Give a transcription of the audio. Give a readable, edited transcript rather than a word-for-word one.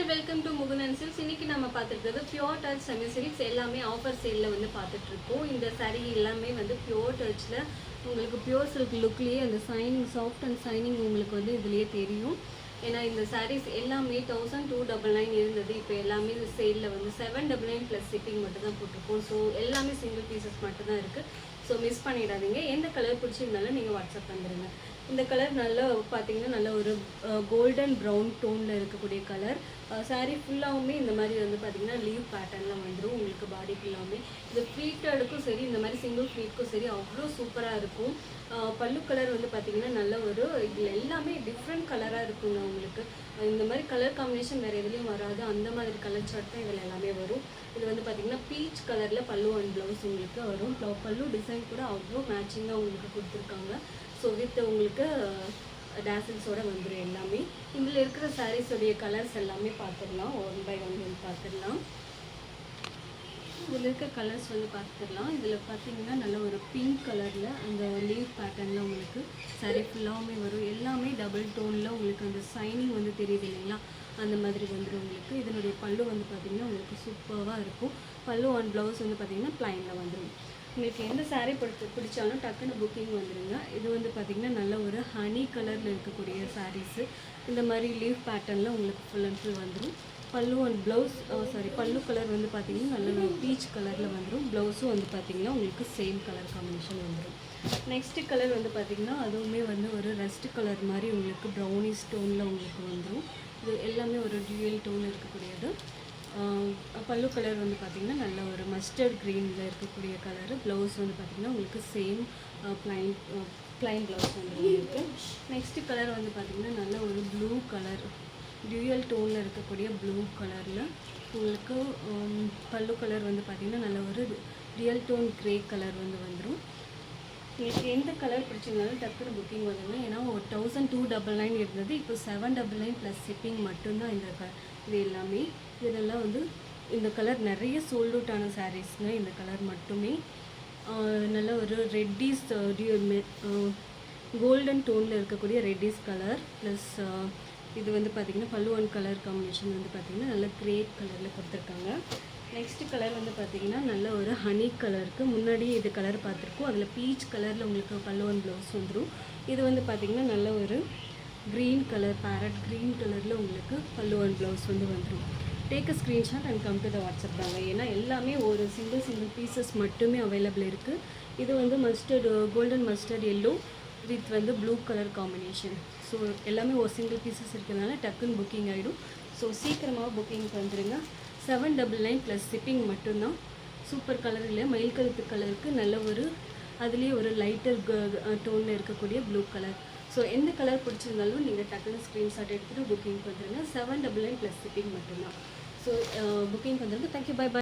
All welcome to Mukun and silks. இன்னைக்கு நம்ம பார்த்துருக்கிறது பியோர் டச் செமி சில்க்ஸ் எல்லாமே ஆஃபர் சேலில் வந்து பார்த்துட்ருக்கோம். இந்த saree எல்லாமே வந்து பியோர் டச்சில் உங்களுக்கு பியோர் சில்க் லுக்லேயே அந்த சைனிங் சாஃப்ட் அண்ட் சைனிங் உங்களுக்கு வந்து இதுலேயே தெரியும். ஏன்னா இந்த sarees எல்லாமே 1299 இருந்தது. இப்போ எல்லாமே இந்த சேலில் வந்து 799 ப்ளஸ் ஷிப்பிங் மட்டும் தான் போட்டிருக்கோம். ஸோ எல்லாமே சிங்கிள் பீசஸ் மட்டும் தான் இருக்குது. ஸோ மிஸ் பண்ணிடாதீங்க. எந்த கலர் பிடிச்சிருந்தாலும் நீங்கள் வாட்ஸ்அப் வந்துடுங்க. இந்த கலர் நல்லா பார்த்தீங்கன்னா நல்ல ஒரு கோல்டன் ப்ரௌன் டோனில் இருக்கக்கூடிய கலர். சாரீ ஃபுல்லாகவுமே இந்த மாதிரி வந்து பார்த்திங்கன்னா லீவ் பேட்டர்னில் வந்துடும். உங்களுக்கு பாடி ஃபுல்லாகவுமே இது ஃப்ளீட்டடுக்கும் சரி, இந்த மாதிரி சிங்கிள் ஃப்ளீட்க்கும் சரி அவ்வளோ சூப்பராக இருக்கும். பல்லு கலர் வந்து பார்த்திங்கன்னா நல்ல ஒரு இதில் எல்லாமே டிஃப்ரெண்ட் கலராக இருக்குங்க. உங்களுக்கு இந்த மாதிரி கலர் காம்பினேஷன் வேறு எதுலேயும் வராது. அந்த மாதிரி கலர் சார்ட் தான் இதில் எல்லாமே வரும். இது வந்து பார்த்திங்கன்னா பீச் கலரில் பல்லு அண்ட் ப்ளவுஸ் உங்களுக்கு வரும். பல்லு டிசைன் கூட அவ்வளோ மேட்சிங்காக உங்களுக்கு கொடுத்துருக்காங்க. ஸோ வித் உங்களுக்கு டேசல்ஸோட வந்துடும் எல்லாமே. இதில் இருக்கிற சாரீஸோடைய கலர்ஸ் எல்லாமே பார்த்துடலாம். 1 by 1 வந்து பார்த்துடலாம். இதில் இருக்க கலர்ஸ் வந்து பார்த்துடலாம். இதில் பார்த்தீங்கன்னா நல்ல ஒரு பிங்க் கலரில் அந்த லீவ் பேட்டர்னில் உங்களுக்கு சாரீ ஃபுல்லாகவுமே வரும். எல்லாமே டபுள் டோனில் உங்களுக்கு அந்த சைனிங் வந்து தெரியுது இல்லைங்களா, அந்த மாதிரி வந்துடும் உங்களுக்கு. இதனுடைய பல்லு வந்து பார்த்திங்கன்னா உங்களுக்கு சூப்பராக இருக்கும். பல்லு அண்ட் ப்ளவுஸ் வந்து பார்த்திங்கன்னா ப்ளைனில் வந்துடும். உங்களுக்கு எந்த சாரீ பிடிச்சாலும் டக்குன்னு புக்கிங் வந்துடுங்க. இது வந்து பார்த்திங்கன்னா நல்ல ஒரு ஹனி கலரில் இருக்கக்கூடிய சாரீஸு. இந்த மாதிரி லீவ் பேட்டர்னில் உங்களுக்கு ஃபுல் அண்ட் ஃபுல் வந்துடும். பல்லு அண்ட் ப்ளவுஸ் பல்லு கலர் வந்து பார்த்திங்கன்னா நல்ல பீச் கலரில் வந்துடும். ப்ளவுஸும் வந்து பார்த்திங்கன்னா உங்களுக்கு சேம் கலர் காம்பினேஷன் வந்துடும். நெக்ஸ்ட்டு கலர் வந்து பார்த்திங்கன்னா அதுவுமே வந்து ஒரு ரெஸ்ட் கலர் மாதிரி உங்களுக்கு ப்ரௌனிஷ் டோனில் உங்களுக்கு வந்துடும். இது எல்லாமே ஒரு டியூயல் டோனில் இருக்கக்கூடியது. பல்லு கலர் வந்து பார்த்திங்கன்னா நல்ல ஒரு மஸ்டர்ட் க்ரீனில் இருக்கக்கூடிய கலரு. ப்ளவுஸ் வந்து பார்த்திங்கன்னா உங்களுக்கு சேம் ப்ளைன் ப்ளவுஸ் வந்து இருக்குது. நெக்ஸ்ட்டு கலர் வந்து பார்த்திங்கன்னா நல்ல ஒரு ப்ளூ கலர், டியூயல் டோனில் இருக்கக்கூடிய ப்ளூ கலரில் உங்களுக்கு பல்லு கலர் வந்து பார்த்திங்கன்னா நல்ல ஒரு ரியல் டோன் க்ரே கலர் வந்து வந்துடும். உங்களுக்கு எந்த கலர் பிடிச்சிருந்தாலும் டக்குனு புக்கிங் வந்துடுங்க. ஏன்னா ஒரு 1299 இருந்தது. இப்போ 799 ப்ளஸ் ஷிப்பிங் மட்டும்தான் இது எல்லாமே. இதெல்லாம் வந்து இந்த கலர் நிறைய சோல்ட் அவுட் ஆன சாரீஸ்ங்க. இந்த கலர் மட்டுமே நல்ல ஒரு ரெட்டிஸ் கோல்டன் டோனில் இருக்கக்கூடிய ரெட்டிஸ் கலர் ப்ளஸ் இது வந்து பார்த்திங்கன்னா பல்லு அண்ட் கலர் காம்பினேஷன் வந்து பார்த்திங்கன்னா நல்ல கிரேட் கலரில் கொடுத்துருக்காங்க. நெக்ஸ்ட் கலர் வந்து பார்த்திங்கன்னா நல்ல ஒரு ஹனி கலருக்கு முன்னாடி இது கலர் பார்த்துருக்கோம். அதில் பீச் கலரில் உங்களுக்கு பல்லு அண்ட் ப்ளவுஸ் வந்துடும். இது வந்து பார்த்திங்கன்னா நல்ல ஒரு க்ரீன் கலர், பேரட் க்ரீன் கலரில் உங்களுக்கு பல்லு அண்ட் ப்ளவுஸ் வந்து வந்துடும். Take a screenshot and come to the WhatsApp தாங்க. ஏன்னா எல்லாமே ஒரு சிங்கிள் பீசஸ் மட்டுமே அவைலபிள் இருக்குது. இது வந்து கோல்டன் மஸ்டர்ட் எல்லோ வித் வந்து ப்ளூ கலர் காம்பினேஷன். ஸோ எல்லாமே ஒரு சிங்கிள் பீசஸ் இருக்கிறதுனால டக்குன்னு புக்கிங் ஆகிடும். ஸோ சீக்கிரமாக புக்கிங் வந்துடுங்க. 799 ப்ளஸ் ஷிப்பிங் மட்டும்தான். சூப்பர் கலர் இல்லை, மயில் கழுத்து கலருக்கு நல்ல ஒரு அதுலேயே ஒரு லைட்டர் டோனில் இருக்கக்கூடிய ப்ளூ கலர். ஸோ எந்த கலர் பிடிச்சிருந்தாலும் நீங்கள் டக்குன்னு ஸ்க்ரீன்ஷாட் எடுத்துகிட்டு புக்கிங் வந்துடுங்க. 799 ப்ளஸ் ஷிப்பிங் மட்டும்தான். ஸோ புக்கிங் வந்துடுங்க. Thank you, bye by.